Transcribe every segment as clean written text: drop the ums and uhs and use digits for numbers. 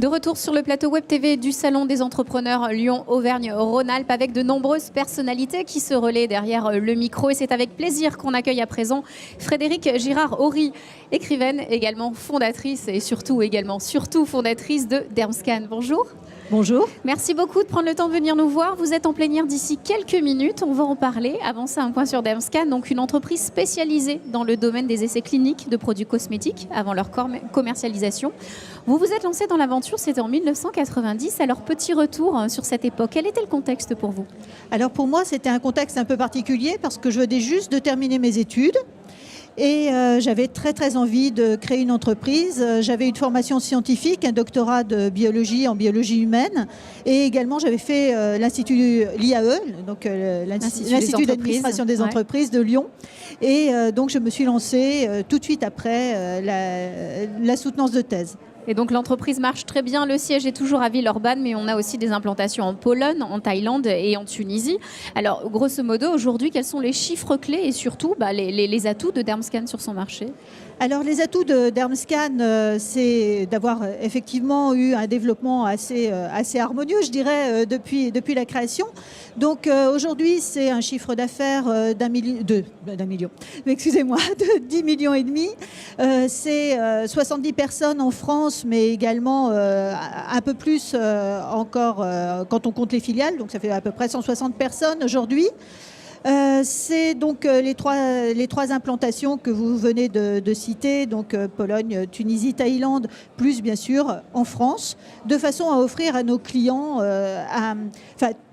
De retour sur le plateau Web TV du Salon des entrepreneurs Lyon-Auvergne-Rhône-Alpes avec de nombreuses personnalités qui se relaient derrière le micro. Et c'est avec plaisir qu'on accueille à présent Frédérique Girard-Horry, écrivaine, également fondatrice et surtout fondatrice de Dermscan. Bonjour. Bonjour. Merci beaucoup de prendre le temps de venir nous voir. Vous êtes en plénière d'ici quelques minutes. On va en parler. Avant ça, un point sur Dermscan, donc une entreprise spécialisée dans le domaine des essais cliniques de produits cosmétiques avant leur commercialisation. Vous vous êtes lancé dans l'aventure, c'était en 1990. Alors, petit retour sur cette époque. Quel était le contexte pour vous? Alors pour moi, c'était un contexte un peu particulier parce que je venais juste de terminer mes études. Et j'avais très envie de créer une entreprise. J'avais une formation scientifique, un doctorat de biologie en biologie humaine. Et également, j'avais fait l'Institut l'IAE, donc l'Institut d'administration des entreprises de Lyon. Et donc, je me suis lancée tout de suite après la soutenance de thèse. Et donc l'entreprise marche très bien, le siège est toujours à Villeurbanne, mais on a aussi des implantations en Pologne, en Thaïlande et en Tunisie. Alors grosso modo, aujourd'hui, quels sont les chiffres clés et surtout les atouts de Dermscan sur son marché? Alors les atouts de Dermscan, c'est d'avoir effectivement eu un développement assez harmonieux, je dirais, depuis la création. Donc aujourd'hui, c'est un chiffre d'affaires de 10 millions et demi. C'est 70 personnes en France, mais également un peu plus encore quand on compte les filiales. Donc ça fait à peu près 160 personnes aujourd'hui. C'est donc les trois implantations que vous venez de citer, donc Pologne, Tunisie, Thaïlande, plus bien sûr en France, de façon à offrir à nos clients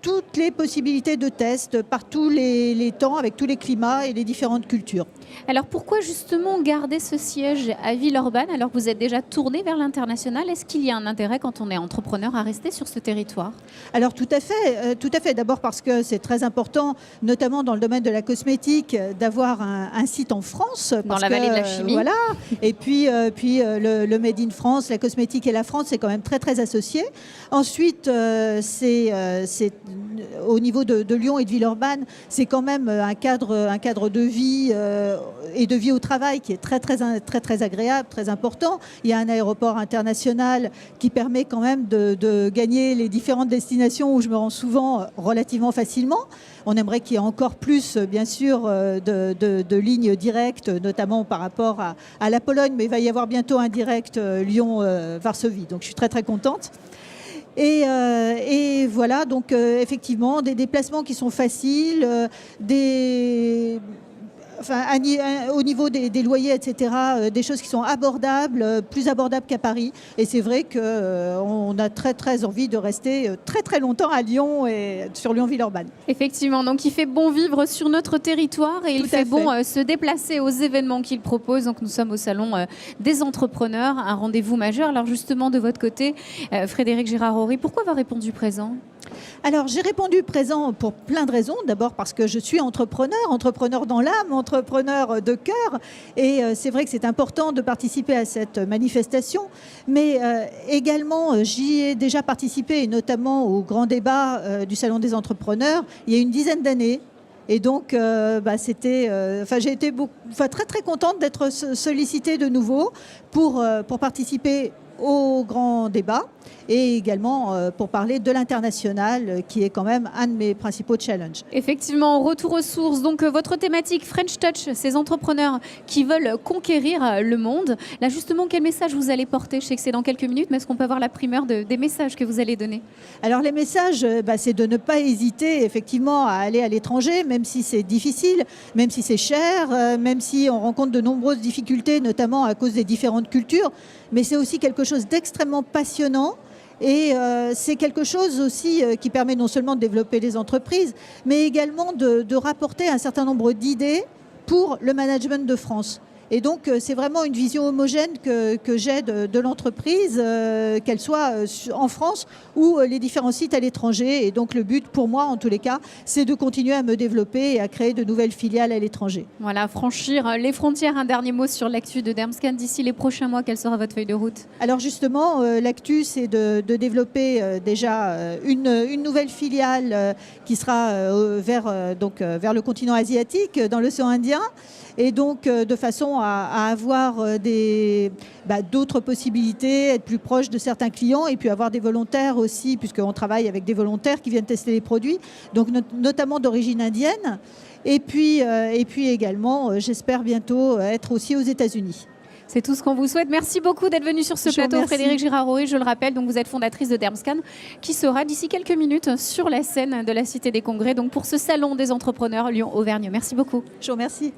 toutes les possibilités de test par tous les temps, avec tous les climats et les différentes cultures. Alors pourquoi justement garder ce siège à Villeurbanne alors que vous êtes déjà tourné vers l'international? Est-ce qu'il y a un intérêt quand on est entrepreneur à rester sur ce territoire? Alors tout à fait. D'abord parce que c'est très important, notamment dans le domaine de la cosmétique, d'avoir un site en France. Dans la vallée de la chimie. Voilà. Et puis le Made in France, la cosmétique et la France, c'est quand même très associé. Ensuite, c'est au niveau de Lyon et de Villeurbanne, c'est quand même un cadre de vie et de vie au travail qui est très agréable, très important. Il y a un aéroport international qui permet quand même de gagner les différentes destinations où je me rends souvent relativement facilement. On aimerait qu'il y ait encore plus, bien sûr, de lignes directes, notamment par rapport à la Pologne, mais il va y avoir bientôt un direct Lyon-Varsovie. Donc je suis très contente. Et voilà, donc effectivement, des déplacements qui sont faciles, au niveau des loyers, etc., des choses qui sont abordables, plus abordables qu'à Paris. Et c'est vrai qu'on a très envie de rester très longtemps à Lyon et sur Lyon-Villeurbanne. Effectivement, donc il fait bon vivre sur notre territoire et il fait bon se déplacer aux événements qu'il propose. Donc nous sommes au Salon des entrepreneurs, un rendez-vous majeur. Alors justement, de votre côté, Frédérique Girard-Horry, pourquoi avoir répondu présent? Alors, j'ai répondu présent pour plein de raisons. D'abord parce que je suis entrepreneur dans l'âme, entrepreneur de cœur. Et c'est vrai que c'est important de participer à cette manifestation. Mais également, j'y ai déjà participé, et notamment au grand débat du Salon des entrepreneurs, il y a une dizaine d'années. Et donc, j'ai été très contente d'être sollicitée de nouveau pour participer au grand débat et également pour parler de l'international qui est quand même un de mes principaux challenges. Effectivement, retour aux sources. Donc votre thématique French Touch, ces entrepreneurs qui veulent conquérir le monde. Là justement, quel message vous allez porter? Je sais que c'est dans quelques minutes, mais est-ce qu'on peut avoir la primeur des messages que vous allez donner? Alors les messages, c'est de ne pas hésiter effectivement à aller à l'étranger, même si c'est difficile, même si c'est cher, même si on rencontre de nombreuses difficultés, notamment à cause des différentes cultures. Mais c'est aussi quelque chose d'extrêmement passionnant. Et c'est quelque chose aussi qui permet non seulement de développer les entreprises, mais également de rapporter un certain nombre d'idées pour le management de France. Et donc, c'est vraiment une vision homogène que j'ai de l'entreprise, qu'elle soit en France ou les différents sites à l'étranger. Et donc, le but, pour moi, en tous les cas, c'est de continuer à me développer et à créer de nouvelles filiales à l'étranger. Voilà, franchir les frontières. Un dernier mot sur l'actu de Dermscan d'ici les prochains mois. Quelle sera votre feuille de route? Alors, justement, l'actu, c'est de développer déjà une nouvelle filiale qui sera vers le continent asiatique, dans l'océan Indien. Et donc, de façon à avoir d'autres possibilités, être plus proche de certains clients et puis avoir des volontaires aussi, puisqu'on travaille avec des volontaires qui viennent tester les produits, donc notamment d'origine indienne. Et puis également, j'espère bientôt être aussi aux États-Unis. C'est tout ce qu'on vous souhaite. Merci beaucoup d'être venu sur ce plateau, Frédérique Girard-Horry. Je le rappelle, donc vous êtes fondatrice de Dermscan, qui sera d'ici quelques minutes sur la scène de la Cité des Congrès, donc pour ce salon des entrepreneurs Lyon-Auvergne. Merci beaucoup. Je vous remercie.